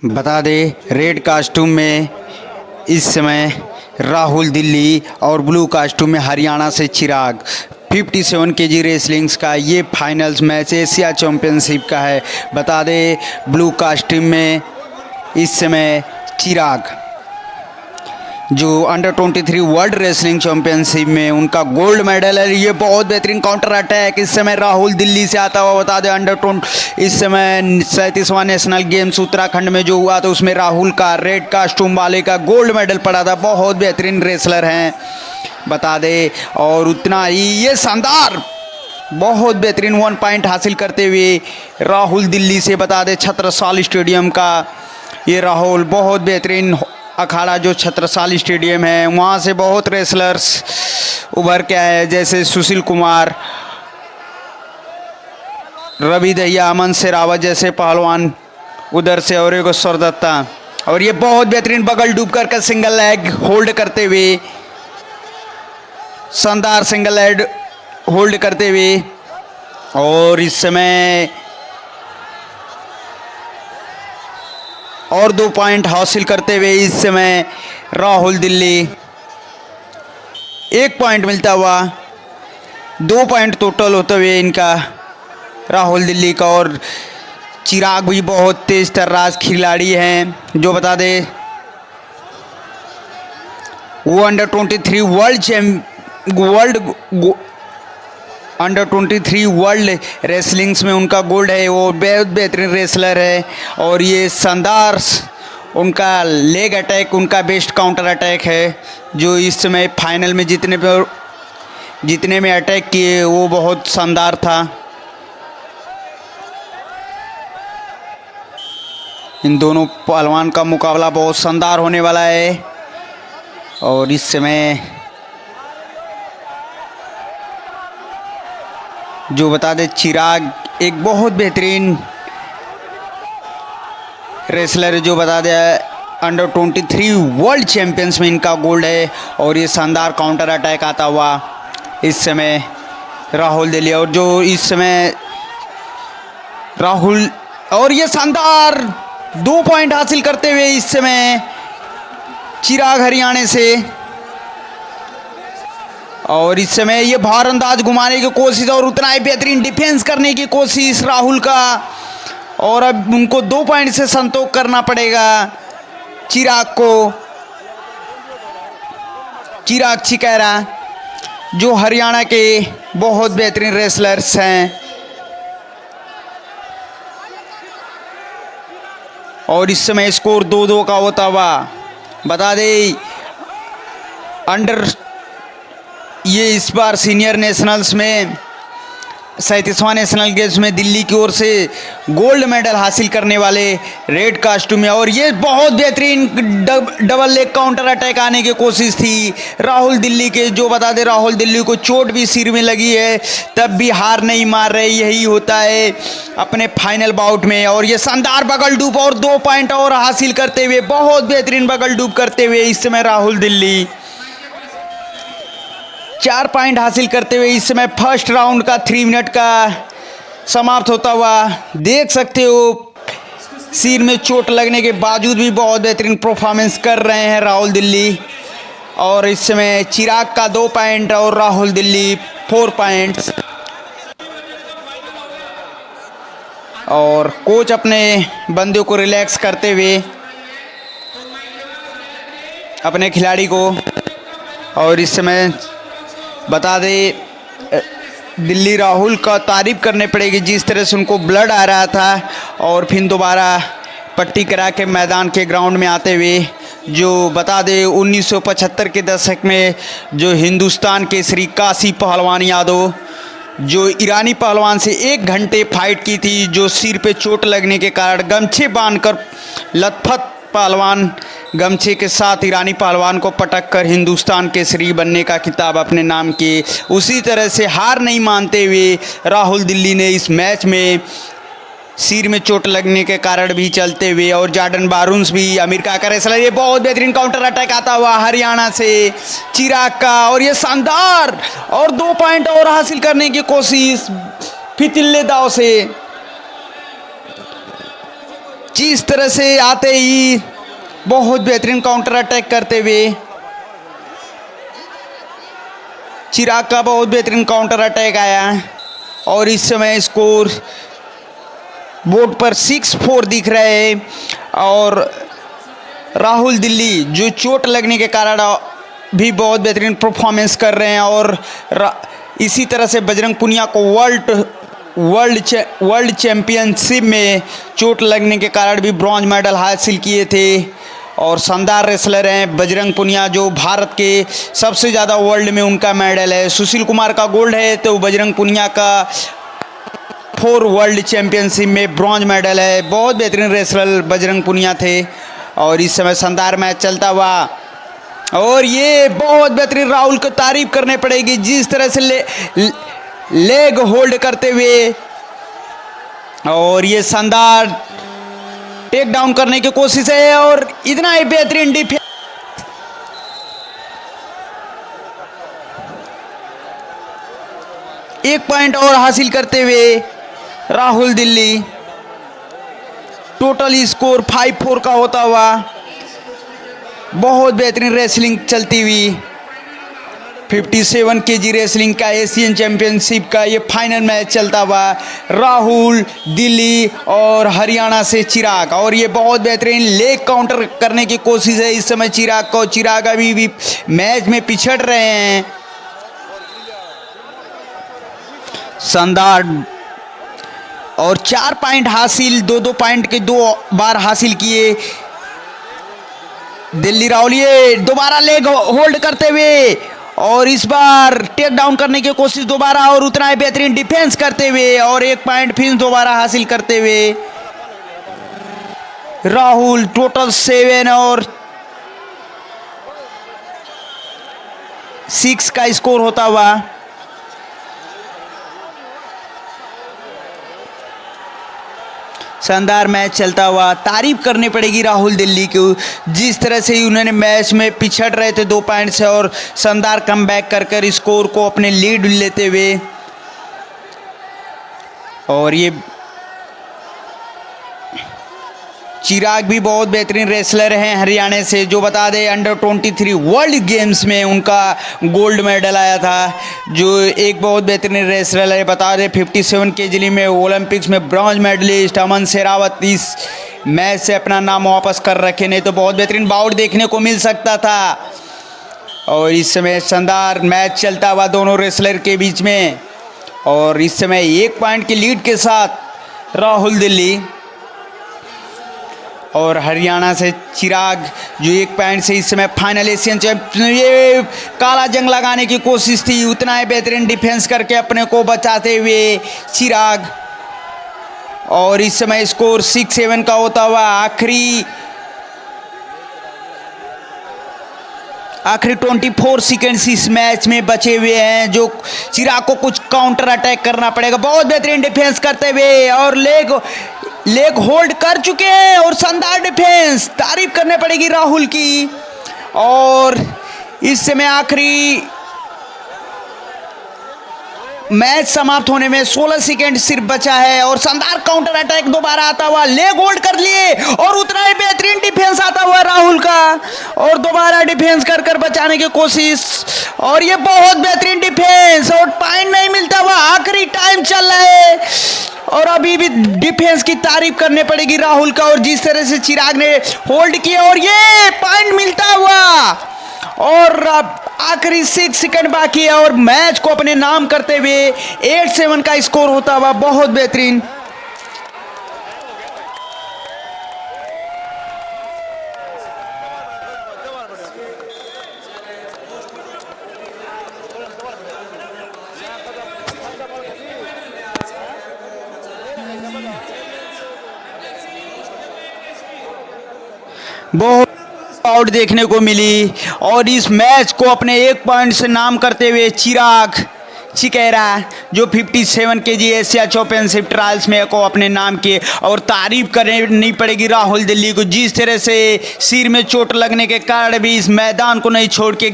बता दें red costume में इस समय राहुल दिल्ली और ब्लू कास्ट्यूम में हरियाणा से चिराग 57 केजी रेसलिंग्स का ये फाइनल्स मैच एशिया चैंपियनशिप का है। बता दें ब्लू कास्ट्यूम में इस समय चिराग जो अंडर 23 वर्ल्ड रेसलिंग चैंपियनशिप में उनका गोल्ड मेडल है। ये बहुत बेहतरीन काउंटर अटैक इस समय राहुल दिल्ली से आता हुआ। बता दें अंडर 20 इस समय 37वां नेशनल गेम्स उत्तराखंड में जो हुआ था उसमें राहुल का रेड कास्ट्यूम वाले का गोल्ड मेडल पड़ा था। बहुत बेहतरीन रेसलर हैं बता दें। और उतना ही ये शानदार बहुत बेहतरीन 1 पॉइंट हासिल करते हुए राहुल दिल्ली से बता दें छत्रसाल स्टेडियम का ये राहुल बहुत बेहतरीन अखाड़ा जो छत्रसाल स्टेडियम है वहाँ से बहुत रेसलर्स उभर के आए हैं जैसे सुशील कुमार, रवि दहिया, अमन शेरावत जैसे पहलवान उधर से और एक स्वर दत्ता। और ये बहुत बेहतरीन बगल डूब कर सिंगल लेग होल्ड करते हुए शानदार सिंगल लेग होल्ड करते हुए और इस समय और 2 पॉइंट हासिल करते हुए इस समय राहुल दिल्ली 1 पॉइंट मिलता हुआ 2 पॉइंट टोटल होते हुए इनका राहुल दिल्ली का। और चिराग भी बहुत तेज तर्राज खिलाड़ी हैं जो बता दे वो अंडर 23 अंडर 23 वर्ल्ड रेसलिंग्स में उनका गोल्ड है। वो बहुत बेहतरीन रेसलर है और ये शानदार उनका लेग अटैक उनका बेस्ट काउंटर अटैक है जो इस समय फाइनल में जितने में अटैक किए वो बहुत शानदार था। इन दोनों पहलवान का मुकाबला बहुत शानदार होने वाला है। और इस समय जो बता दें चिराग एक बहुत बेहतरीन रेसलर जो बता दें अंडर 23 वर्ल्ड चैंपियंस में इनका गोल्ड है। और ये शानदार काउंटर अटैक आता हुआ इस समय राहुल दिल्ली और जो इस समय राहुल और ये शानदार 2 पॉइंट हासिल करते हुए इस समय चिराग हरियाणा से। और इस समय ये भार अंदाज घुमाने की कोशिश और उतना ही बेहतरीन डिफेंस करने की कोशिश राहुल का। और अब उनको 2 पॉइंट से संतोष करना पड़ेगा चिराग को। चिराग चिकैरा जो हरियाणा के बहुत बेहतरीन रेसलर्स हैं। और इस समय स्कोर 2-2 का होता हुआ बता दें अंडर ये इस बार सीनियर नेशनल्स में 37वां नेशनल गेम्स में दिल्ली की ओर से गोल्ड मेडल हासिल करने वाले रेड कास्ट्यूम में। और ये बहुत बेहतरीन डबल लेग काउंटर अटैक आने की कोशिश थी राहुल दिल्ली के जो बता दे राहुल दिल्ली को चोट भी सिर में लगी है तब भी हार नहीं मार रहे। यही होता है अपने फाइनल बाउट में। और ये शानदार बगल डूब और 2 पॉइंट और हासिल करते हुए बहुत बेहतरीन बगल डूब करते हुए इस समय राहुल दिल्ली 4 पॉइंट हासिल करते हुए इस समय फर्स्ट राउंड का 3 मिनट का समाप्त होता हुआ देख सकते हो। सिर में चोट लगने के बावजूद भी बहुत बेहतरीन परफॉर्मेंस कर रहे हैं राहुल दिल्ली। और इस समय चिराग का 2 पॉइंट और राहुल दिल्ली 4 पॉइंट्स। और कोच अपने बंदे को रिलैक्स करते हुए अपने खिलाड़ी को। और इस समय बता दें दिल्ली राहुल का तारीफ करने पड़ेगी जिस तरह से उनको ब्लड आ रहा था और फिर दोबारा पट्टी करा के मैदान के ग्राउंड में आते हुए जो बता दें 1975 के दशक में जो हिंदुस्तान के श्री काशी पहलवान यादव जो ईरानी पहलवान से 1 घंटे फाइट की थी जो सिर पे चोट लगने के कारण गमछे बांधकर लथपथ पहलवान गमछे के साथ ईरानी पहलवान को पटक कर हिंदुस्तान केसरी बनने का खिताब अपने नाम किए। उसी तरह से हार नहीं मानते हुए राहुल दिल्ली ने इस मैच में सिर में चोट लगने के कारण भी चलते हुए और जॉर्डन बारूंस भी अमेरिका का रेसलर ये बहुत बेहतरीन काउंटर अटैक आता हुआ हरियाणा से चिराग का। और ये शानदार और 2 पॉइंट और हासिल करने की कोशिश फितिल्ले दाव से जिस तरह से आते ही बहुत बेहतरीन काउंटर अटैक करते हुए चिराग का बहुत बेहतरीन काउंटर अटैक आया और इस समय स्कोर बोर्ड पर 6-4 दिख रहे हैं। और राहुल दिल्ली जो चोट लगने के कारण भी बहुत बेहतरीन परफॉर्मेंस कर रहे हैं और इसी तरह से बजरंग पुनिया को वर्ल्ड चैंपियनशिप में चोट लगने के कारण भी ब्रॉन्ज मेडल हासिल किए थे। और शानदार रेसलर हैं बजरंग पुनिया, जो भारत के सबसे ज़्यादा वर्ल्ड में उनका मेडल है। सुशील कुमार का गोल्ड है तो बजरंग पुनिया का 4 वर्ल्ड चैंपियनशिप में ब्रॉन्ज मेडल है। बहुत बेहतरीन रेसलर बजरंग पुनिया थे और इस समय शानदार मैच चलता हुआ और ये बहुत बेहतरीन राहुल को तारीफ करनी पड़ेगी, जिस तरह से लेग होल्ड करते हुए और ये शानदार टेक डाउन करने की कोशिश है और इतना ही बेहतरीन डिफेंस। एक पॉइंट और हासिल करते हुए राहुल दिल्ली, टोटल स्कोर 5-4 का होता हुआ बहुत बेहतरीन रेसलिंग चलती हुई 57 केजी रेसलिंग का एशियन चैंपियनशिप का ये फाइनल मैच चलता हुआ राहुल दिल्ली और हरियाणा से चिराग। और ये बहुत बेहतरीन लेग काउंटर करने की कोशिश है इस समय चिराग को। चिराग अभी भी मैच में पिछड़ रहे हैं। शानदार और 4 पॉइंट हासिल, 2-2 पॉइंट के 2 बार हासिल किए दिल्ली राहुल। ये दोबारा लेग होल्ड करते हुए और इस बार टेक डाउन करने की कोशिश दोबारा और उतना ही बेहतरीन डिफेंस करते हुए और 1 पॉइंट फिर दोबारा हासिल करते हुए राहुल। टोटल 7 और 6 का स्कोर होता हुआ शानदार मैच चलता हुआ। तारीफ करनी पड़ेगी राहुल दिल्ली को, जिस तरह से उन्होंने मैच में पिछड़ रहे थे 2 पॉइंट से और शानदार कमबैक कर स्कोर को अपने लीड लेते हुए। और ये चिराग भी बहुत बेहतरीन रेसलर हैं हरियाणा से, जो बता दें अंडर 23 वर्ल्ड गेम्स में उनका गोल्ड मेडल आया था, जो एक बहुत बेहतरीन रेसलर है। बता दें 57 केजी में ओलंपिक्स में ब्रॉन्ज मेडलिस्ट अमन शेरावत इस मैच से अपना नाम वापस कर रखे, नहीं तो बहुत बेहतरीन बाउट देखने को मिल सकता था। और इस समय शानदार मैच चलता हुआ दोनों रेसलर के बीच में और इस समय 1 पॉइंट की लीड के साथ राहुल दिल्ली और हरियाणा से चिराग, जो 1 पॉइंट से इस समय फाइनल एशियन चैंपियन। ये काला जंग लगाने की कोशिश थी, उतना ही बेहतरीन डिफेंस करके अपने को बचाते हुए चिराग। और इस समय स्कोर 6-7 का होता हुआ आखिरी 24 सेकेंड्स इस मैच में बचे हुए हैं, जो चिराग को कुछ काउंटर अटैक करना पड़ेगा। बहुत बेहतरीन डिफेंस करते हुए और लेग होल्ड कर चुके हैं और शानदार डिफेंस, तारीफ करने पड़ेगी राहुल की। और इस समय आखिरी मैच समाप्त होने में 16 सेकेंड सिर्फ बचा है और शानदार काउंटर अटैक दोबारा आता हुआ, लेग होल्ड कर लिए और उतना ही बेहतरीन डिफेंस आता हुआ राहुल का और दोबारा डिफेंस कर बचाने की कोशिश। और ये बहुत बेहतरीन डिफेंस और पॉइंट नहीं मिलता हुआ, आखिरी टाइम चल रहा है और अभी भी डिफेंस की तारीफ करने पड़ेगी राहुल का। और जिस तरह से चिराग ने होल्ड किया और ये पॉइंट मिलता हुआ और अब आखिरी 6 सेकंड बाकी है और मैच को अपने नाम करते हुए 8-7 का स्कोर होता हुआ बहुत बेहतरीन। बहुत आउट देखने को मिली और इस मैच को अपने 1 पॉइंट से नाम करते हुए चिराग चिकेरा, जो 57 केजी एशिया चैंपियनशिप ट्रायल्स में को अपने नाम किए। और तारीफ करनी पड़ेगी राहुल दिल्ली को, जिस तरह से सिर में चोट लगने के कारण भी इस मैदान को नहीं छोड़ के